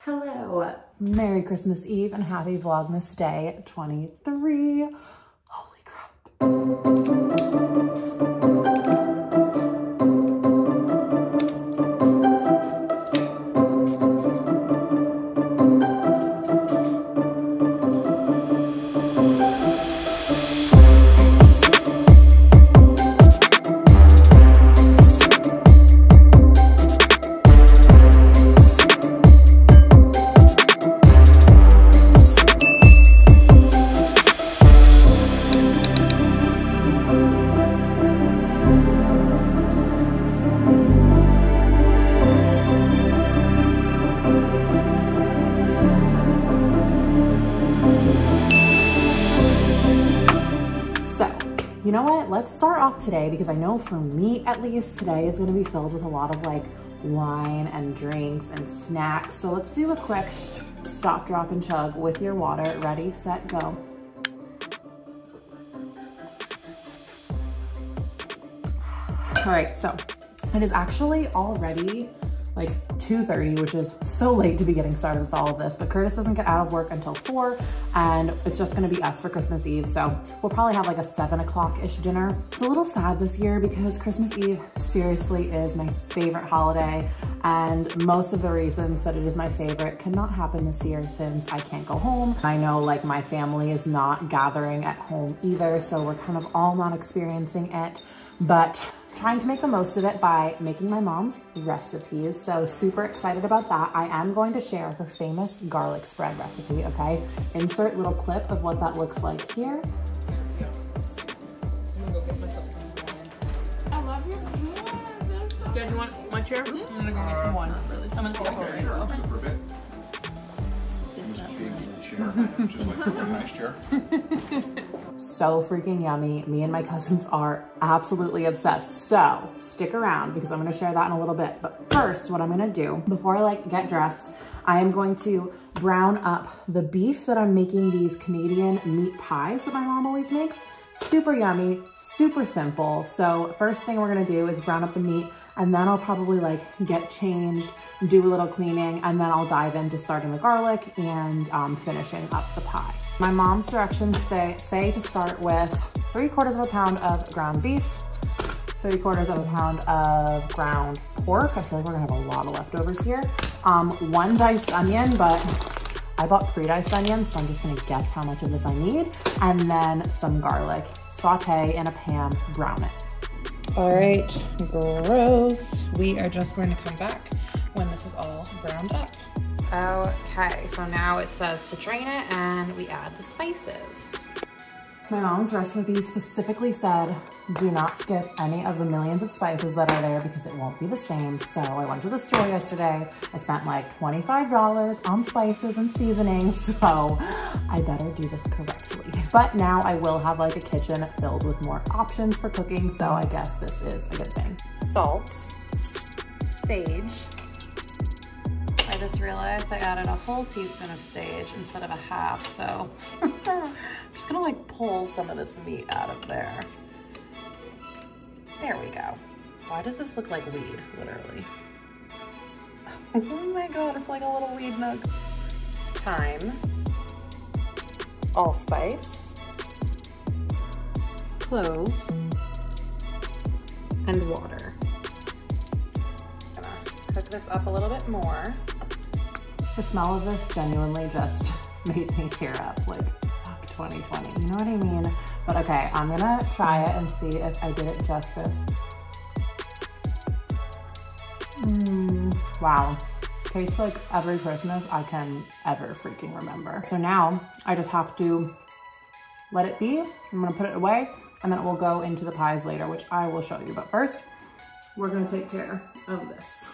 Hello, Merry Christmas Eve and Happy Vlogmas Day 23. Holy crap. You know what? Let's start off today because I know for me, at least, today is going to be filled with a lot of like wine and drinks and snacks. So let's do a quick stop, drop, and chug with your water. Ready, set, go. All right, so it is actually already like 2:30, which is so late to be getting started with all of this, but Curtis doesn't get out of work until 4, and it's just gonna be us for Christmas Eve, so we'll probably have like a 7 o'clock-ish dinner. It's a little sad this year because Christmas Eve seriously is my favorite holiday, and most of the reasons that it is my favorite cannot happen this year since I can't go home. I know like my family is not gathering at home either, so we're kind of all not experiencing it, but trying to make the most of it by making my mom's recipes. So super excited about that. I am going to share her famous garlic spread recipe, okay? Insert little clip of what that looks like here. I'm gonna go get myself some wine. I love your hair. Dad, you want my chair? I'm gonna go get some wine. I'm gonna go over it. Just like a nice chair. So freaking yummy. Me and my cousins are absolutely obsessed. So stick around because I'm gonna share that in a little bit. But first, what I'm gonna do before I like get dressed, I am going to brown up the beef that I'm making these Canadian meat pies that my mom always makes. Super yummy, super simple. So first thing we're gonna do is brown up the meat, and then I'll probably like get changed, do a little cleaning, and then I'll dive into starting the garlic and finishing up the pie. My mom's directions say to start with 3/4 pound of ground beef, 3/4 pound of ground pork. I feel like we're gonna have a lot of leftovers here. 1 diced onion, but I bought pre-diced onions, so I'm just gonna guess how much of this I need. And then some garlic. Saute in a pan, brown it. All right, gross. We are just going to come back when this is all browned up. Okay, so now it says to drain it and we add the spices. My mom's recipe specifically said, do not skip any of the millions of spices that are there because it won't be the same. So I went to the store yesterday. I spent like $25 on spices and seasonings, so I better do this correctly. But now I will have like a kitchen filled with more options for cooking, so I guess this is a good thing. Salt, sage. I just realized I added a whole teaspoon of sage instead of a half, so I'm just gonna like pull some of this meat out of there. There we go. Why does this look like weed, literally? Oh my God, it's like a little weed nug. Thyme, allspice, clove, and water. Gonna cook this up a little bit more. The smell of this genuinely just made me tear up, like, fuck 2020, you know what I mean? But okay, I'm gonna try it and see if I did it justice. Wow, tastes like every Christmas I can ever freaking remember. So now I just have to let it be. I'm gonna put it away and then it will go into the pies later, which I will show you. But first, we're gonna take care of this.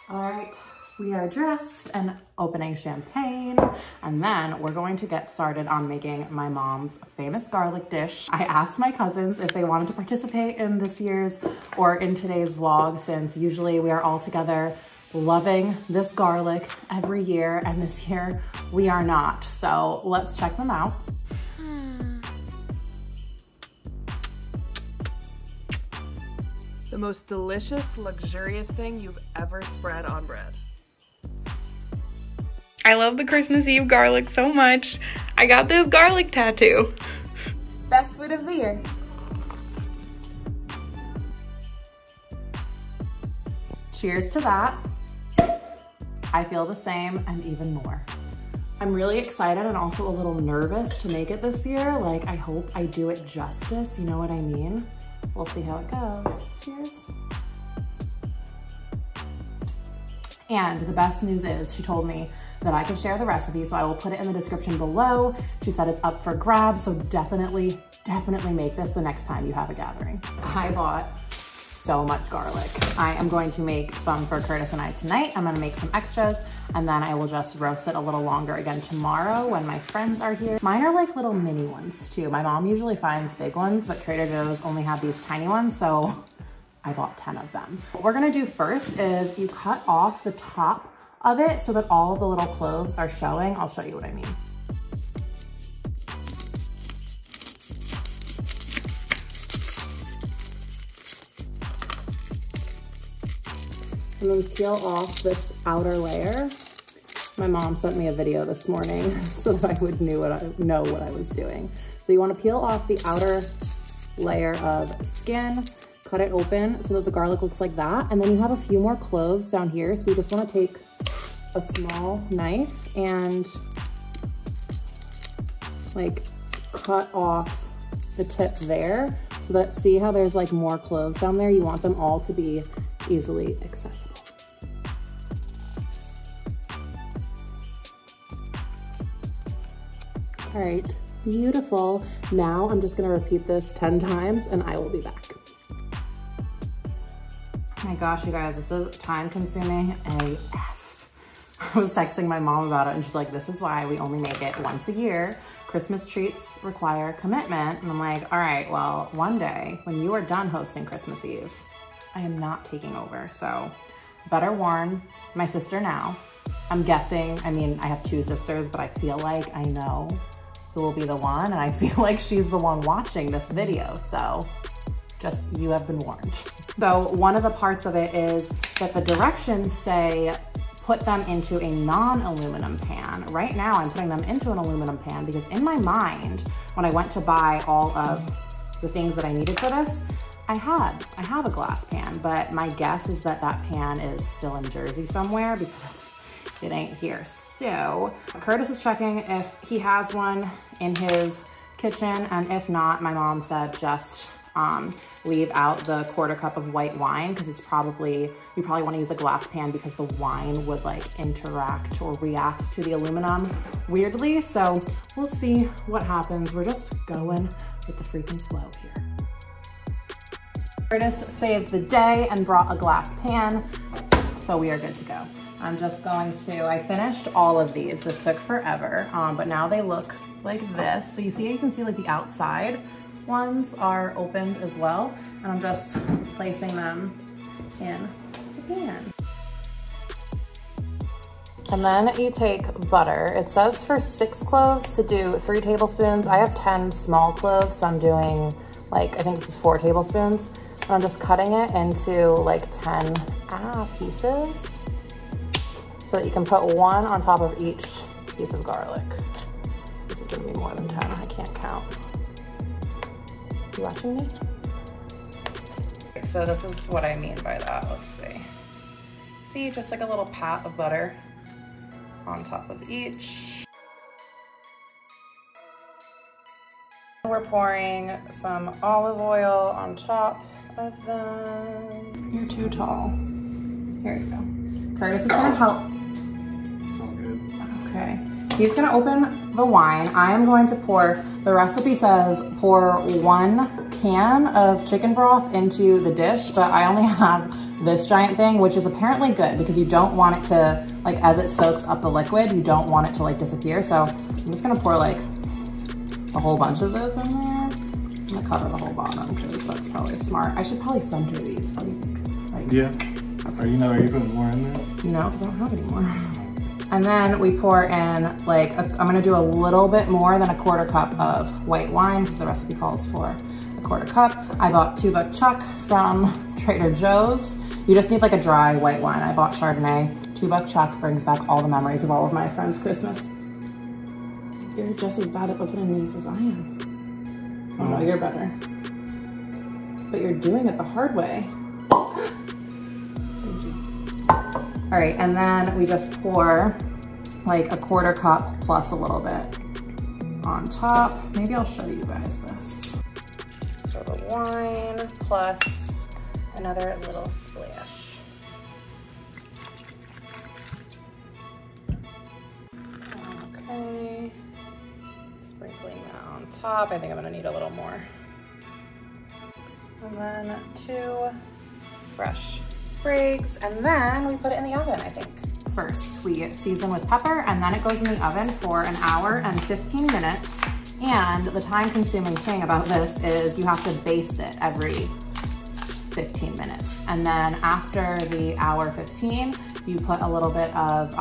All right. We are dressed and opening champagne, and then we're going to get started on making my mom's famous garlic dish. I asked my cousins if they wanted to participate in this year's or in today's vlog, since usually we are all together loving this garlic every year, and this year we are not. So let's check them out. The most delicious, luxurious thing you've ever spread on bread. I love the Christmas Eve garlic so much. I got this garlic tattoo. Best food of the year. Cheers to that. I feel the same and even more. I'm really excited and also a little nervous to make it this year. Like, I hope I do it justice, you know what I mean? We'll see how it goes. Cheers. And the best news is she told me that I can share the recipe, so I will put it in the description below. She said it's up for grabs, so definitely make this the next time you have a gathering. I bought so much garlic. I am going to make some for Curtis and I tonight. I'm gonna make some extras, and then I will just roast it a little longer again tomorrow when my friends are here. Mine are like little mini ones too. My mom usually finds big ones, but Trader Joe's only have these tiny ones, so I bought 10 of them. What we're gonna do first is you cut off the top of it so that all of the little cloves are showing. I'll show you what I mean. And then peel off this outer layer. My mom sent me a video this morning so that I would know what I was doing. So you want to peel off the outer layer of skin, cut it open so that the garlic looks like that. And then you have a few more cloves down here. So you just want to take a small knife and like cut off the tip there so that, see how there's like more cloves down there? You want them all to be easily accessible. All right, beautiful. Now I'm just gonna repeat this 10 times and I will be back. Oh my gosh, you guys, this is time consuming AF. I was texting my mom about it and she's like, this is why we only make it once a year. Christmas treats require commitment. And I'm like, all right, well, one day when you are done hosting Christmas Eve, I am not taking over. So better warn my sister now. I'm guessing, I mean, I have 2 sisters, but I feel like I know who will be the one, and I feel like she's the one watching this video. So just, you have been warned. So one of the parts of it is that the directions say, put them into a non-aluminum pan. Right now I'm putting them into an aluminum pan because in my mind, when I went to buy all of the things that I needed for this, I have a glass pan, but my guess is that that pan is still in Jersey somewhere because it ain't here. So Curtis is checking if he has one in his kitchen, and if not, my mom said just leave out the 1/4 cup of white wine because it's probably, you probably want to use a glass pan because the wine would like interact or react to the aluminum weirdly. So we'll see what happens. We're just going with the freaking flow here. Curtis saved the day and brought a glass pan, so we are good to go. I'm just going to, I finished all of these. This took forever, but now they look like this. So you can see like the outside ones are opened as well. And I'm just placing them in the pan. And then you take butter. It says for 6 cloves to do 3 tablespoons. I have 10 small cloves, so I'm doing like, I think this is 4 tablespoons. And I'm just cutting it into like 10 pieces so that you can put 1 on top of each piece of garlic. This is gonna be more than 10, I can't count. You watching me? So this is what I mean by that, let's see. See, just like a little pat of butter on top of each. We're pouring some olive oil on top of them. You're too tall. Here you go. Curtis is gonna help. It's all good. Okay. He's gonna open the wine. I am going to pour, the recipe says pour 1 can of chicken broth into the dish, but I only have this giant thing, which is apparently good because you don't want it to, like as it soaks up the liquid, you don't want it to like disappear. So I'm just gonna pour like a whole bunch of this in there. I'm gonna cover the whole bottom because that's probably smart. I should probably center these. What do you think? Like, Yeah. Are you putting more in there? No, because I don't have any more. And then we pour in like, I'm gonna do a little bit more than a 1/4 cup of white wine because the recipe calls for a 1/4 cup. I bought 2 buck chuck from Trader Joe's. You just need like a dry white wine. I bought Chardonnay. $2 Chuck brings back all the memories of all of my friends' Christmas. You're just as bad at opening these as I am. Oh no, you're better. But you're doing it the hard way. Thank you. All right, and then we just pour like a 1/4 cup plus a little bit on top. Maybe I'll show you guys this. So the wine plus another little splash. Okay, sprinkling that on top. I think I'm gonna need a little more. And then 2 fresh sprigs, and then we put it in the oven, I think. First, we season with pepper, and then it goes in the oven for 1 hour and 15 minutes. And the time-consuming thing about this is you have to baste it every 15 minutes. And then after the hour 15, you put a little bit of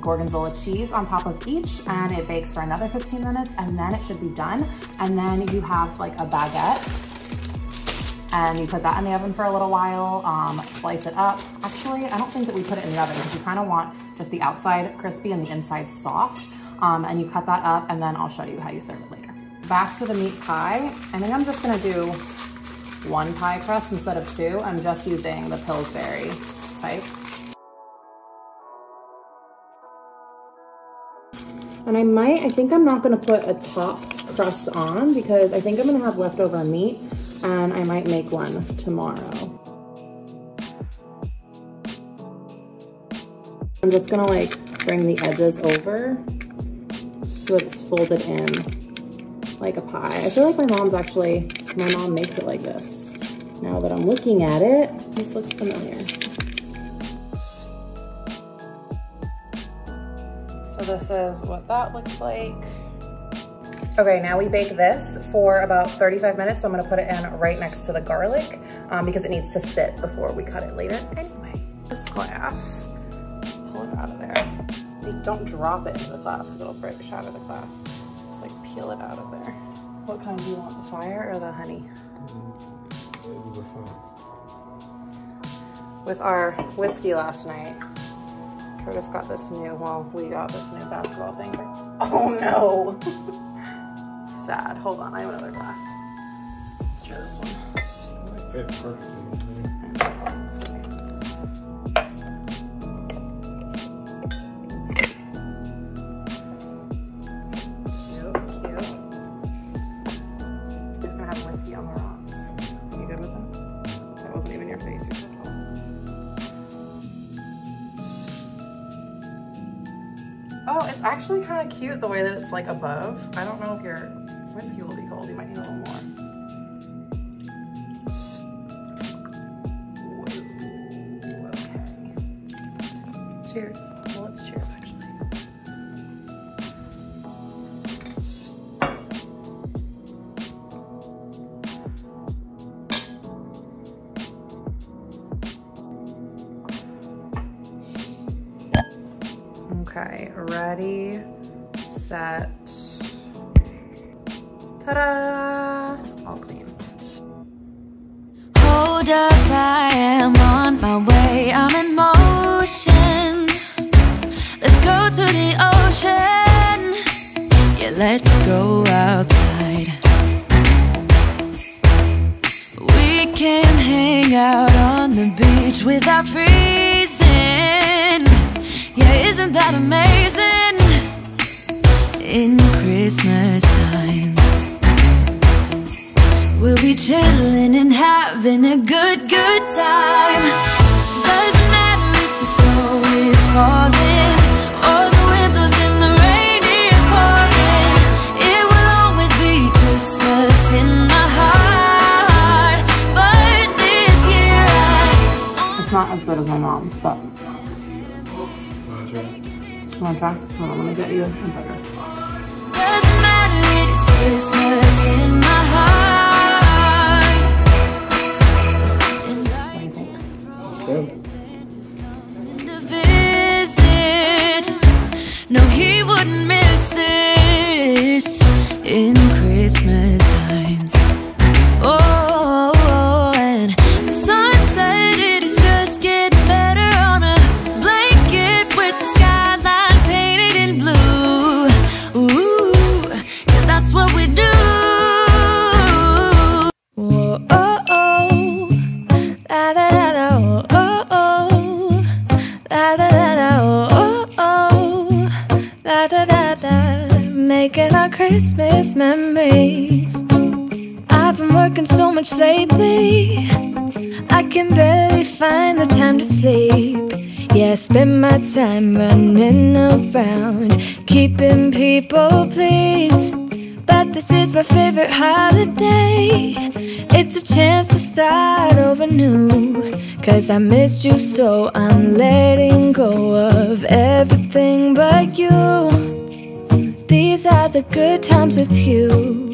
gorgonzola cheese on top of each, and it bakes for another 15 minutes, and then it should be done. And then you have like a baguette, and you put that in the oven for a little while, slice it up. Actually, I don't think that we put it in the oven because you kind of want just the outside crispy and the inside soft. And you cut that up, and then I'll show you how you serve it later. Back to the meat pie. I think I'm just gonna do 1 pie crust instead of 2. I'm just using the Pillsbury type. And I think I'm not gonna put a top crust on because I think I'm gonna have leftover meat, and I might make one tomorrow. I'm just gonna like bring the edges over so it's folded in like a pie. I feel like my mom makes it like this. Now that I'm looking at it, this looks familiar. So this is what that looks like. Okay, now we bake this for about 35 minutes. So I'm gonna put it in right next to the garlic because it needs to sit before we cut it later. Anyway, this glass, just pull it out of there. Don't drop it into the glass because it'll shatter the glass. Just like peel it out of there. What kind do you want, the fire or the honey? The fire. With our whiskey last night, Curtis got this new, we got this new basketball thing. Oh no! Sad. Hold on, I have another glass. Let's try this one. I like this perfectly. Oh, it's actually kind of cute the way that it's like above. I don't know if your whiskey will be cold. You might need a little more. Whoa, okay. Cheers. Well, let's cheers actually. Okay, ready, set, ta-da! All clean. Hold up, I am on my way, I'm in motion. Let's go to the ocean. Yeah, let's go outside. We can hang out on the beach without freezing. Yeah, isn't that amazing? In Christmas times, we'll be chilling and having a good time. Doesn't matter if the snow is falling or the wind blows and the rain is pouring. It will always be Christmas in my heart. But this year It's not as good as my mom's, but you want to try? Hold on, let me get you a burger. doesn't matter, it is Christmas in my heart. And What do you think? to visit. No, he wouldn't miss this in Christmas times. Oh, and the sun said it is just getting better on a blanket. making our Christmas memories. I've been working so much lately, I can barely find the time to sleep. Yeah, I spend my time running around, keeping people pleased. But this is my favorite holiday. It's a chance to start over new. 'Cause I missed you, so I'm letting go of everything but you. These are the good times with you.